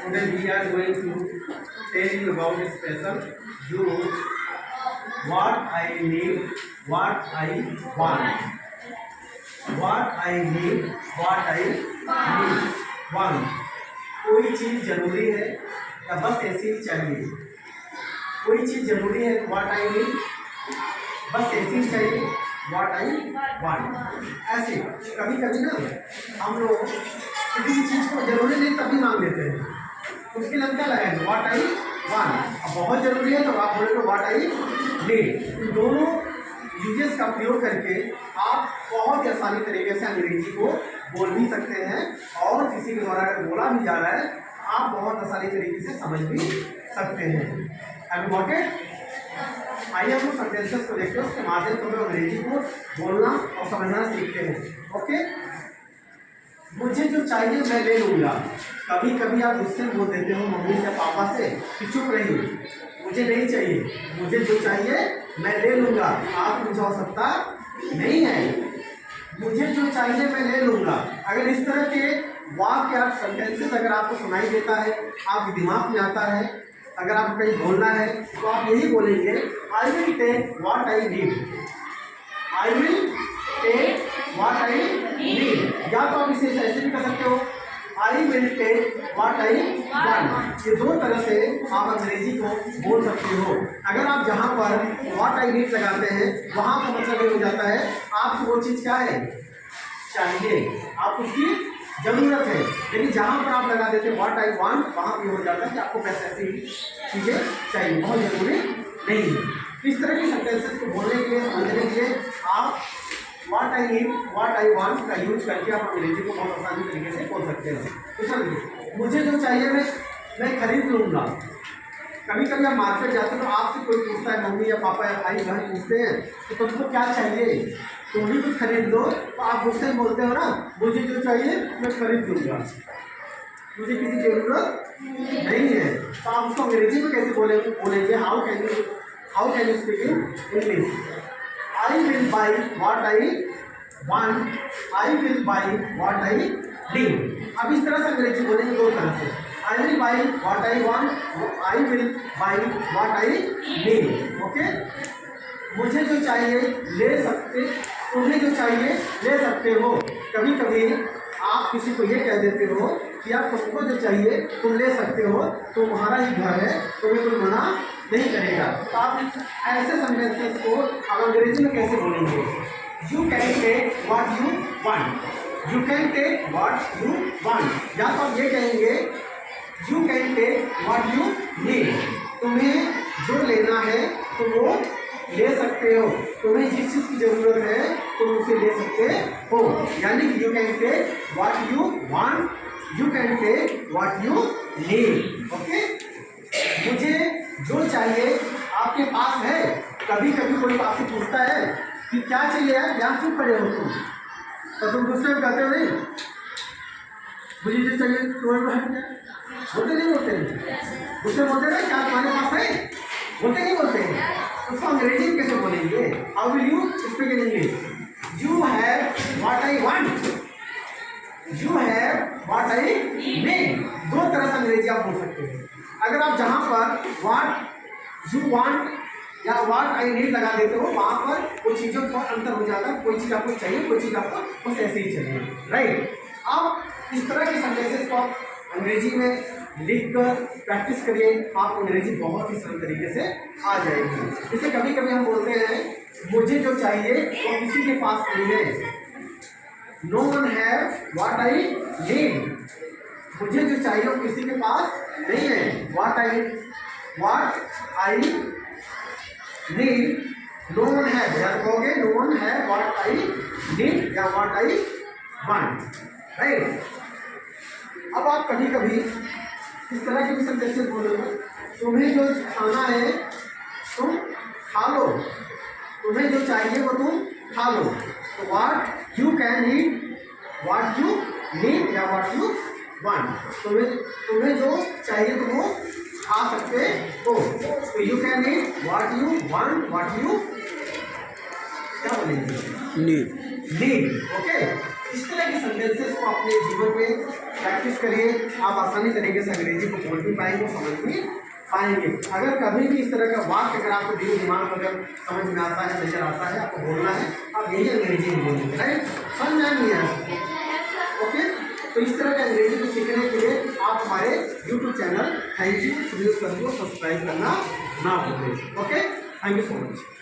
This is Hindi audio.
Today we are going to tell you about a special use what I need, what I want. What I need, what I need, want. कोई चीज़ जरूरी है या बस ऐसे ही चाहिए? कोई चीज़ जरूरी है what I need, बस ऐसे ही चाहिए what I want. ऐसे कभी कभी ना हम लोग किसी भी चीज़ को जरूरी नहीं तभी मांग लेते हैं, उसके लिए क्या लगाएंगे what I want. अब बहुत जरूरी है तो आप बोलेंगे what I need. दोनों यूजेस का प्रयोग करके आप बहुत ही आसानी तरीके से अंग्रेजी को बोल भी सकते हैं और किसी के द्वारा अगर बोला भी जा रहा है आप बहुत आसानी तरीके से समझ भी सकते हैं. Have you got it? आइए हम लोग सेंटेंसेस को देखते हैं, उसके माध्यम से हम अंग्रेजी को बोलना और समझना सीखते हैं. ओके, मुझे जो चाहिए मैं ले लूँगा. कभी कभी आप गुस्से में बोल देते हो मम्मी से पापा से कि चुप रहिए, मुझे नहीं चाहिए, मुझे जो चाहिए मैं ले लूँगा. आप मुझे आवश्यकता नहीं है, मुझे जो चाहिए मैं ले लूँगा. अगर इस तरह के वाक्य या सेंटेंसेस अगर आपको सुनाई देता है, आपके दिमाग में आता है, अगर आपको कहीं बोलना है तो आप यही बोलेंगे I will take what I need. I will take what I need. या तो आप इसे ऐसे भी कर सकते हो I will take what I want. ये दो तरह से आप अंग्रेजी को बोल सकते हो. अगर आप जहाँ पर व्हाट आई नीड लगाते हैं वहाँ का मतलब ये हो जाता है आपको वो चीज़ क्या है चाहिए, आप उसकी ज़रूरत है. लेकिन जहाँ पर आप लगा देते हैं व्हाट आई वांट वहाँ भी हो जाता है कि आपको पैसे ऐसी चीज़ें चाहिए, बहुत ज़रूरी नहीं है. इस तरह की सेंटेंसेस को बोलने के लिए समझने के लिए आप what I need what I want का यूज करके आप अंग्रेजी को बहुत आसानी तरीके से बोल सकते हैं. तो चलिए, मुझे जो चाहिए मैं खरीद लूँगा. कभी कभी आप मार्केट जाते हो तो आपसे कोई पूछता है, मम्मी या पापा या भाई बहन पूछते हैं तो तुमको क्या चाहिए, तुम भी कुछ खरीद लो, तो आप मुझसे बोलते हो ना मुझे जो चाहिए मैं खरीद लूँगा, मुझे किसी ज़रूरत नहीं है. तो आप उसको अंग्रेजी में कैसे बोलेंगे? How can you speak in English? I will buy what I want. I will buy what I need. अब इस तरह से अंग्रेजी बोलेंगे दो तरह से. I will buy what I want. I will buy what I need. Okay, मुझे जो चाहिए ले सकते, तुम्हें जो चाहिए ले सकते हो. कभी कभी आप किसी को ये कह देते हो कि आप तुमको जो चाहिए तुम ले सकते हो, तो तुम्हारा ही घर है, तुम्हें कोई मना नहीं करेगा. तो आप ऐसे सेंटेंसेस को आप अंग्रेजी में कैसे बोलेंगे? You can take what you want. You can take what you want. या तो आप ये कहेंगे you can take what you need. तुम्हें जो लेना है तुम वो ले सकते हो, तुम्हें जिस चीज़ की ज़रूरत है तुम उसे ले सकते हो. यानी कि you can take what you want, you can take what you need. Okay, मुझे जो चाहिए आपके पास है. कभी कभी कोई आपसे पूछता है कि क्या चाहिए यार, यहाँ क्यों खड़े हो तुम, तो तुम दूसरे में कहते हो नहीं मुझे जो चाहिए तुम्हें बोलते नहीं बोलते दूसरे बोलते ना क्या तुम्हारे पास है, बोलते नहीं बोलते हैं. उसको अंग्रेजी में कैसे बोलेंगे? How will you speak in English? You have what I want, you have what I need. दो तरह से अंग्रेजी आप बोल सकते हैं. अगर आप जहाँ पर व्हाट यू वांट या व्हाट आई नीड लगा देते हो वहाँ पर कुछ चीज़ों का अंतर हो जाता है. कोई चीज़ आपको चाहिए, कोई चीज़ आपको बस ऐसे ही चाहिए. राइट, आप इस तरह के सेंटेंसेस को आप अंग्रेजी में लिखकर प्रैक्टिस करिए, आप अंग्रेजी बहुत ही सरल तरीके से आ जाएगी. जैसे कभी कभी हम बोलते हैं मुझे जो चाहिए वो किसी के पास नहीं है. No one have what I need. मुझे जो चाहिए वो किसी के पास नहीं है. What I need no one have. या कहोगे no one have what I need या व्हाट आई वांट. राइट, अब आप कभी कभी इस तरह के भी सेंटेंसेस बोलोगे तुम्हें जो खाना है तुम खा लो, तुम्हें जो चाहिए वो तुम खा लो. तो what you can eat, what you need या व्हाट यू वांट. तुम्हें जो चाहिए तुम वो खा सकते हो. तो you can eat what you want, what you क्या बोलेंगे नीड. ओके, इस तरह के सेंटेंसेस को अपने जीवन में प्रैक्टिस करिए, आप आसानी तरीके से अंग्रेजी को बोल भी पाएंगे, समझ भी पाएंगे। अगर कभी भी इस तरह का वाक्य अगर आपको दिमाग में अगर समझ में आता है, नजर आता है, आपको बोलना है, आप यही अंग्रेजी में बोलेंगे, राइट? समझ में नहीं आया? ओके, तो इस तरह के अंग्रेजी को सीखने के लिए आप हमारे YouTube channel thank you Sunil sir को सब्सक्राइब करना ना भूलें। Okay, thank you so much.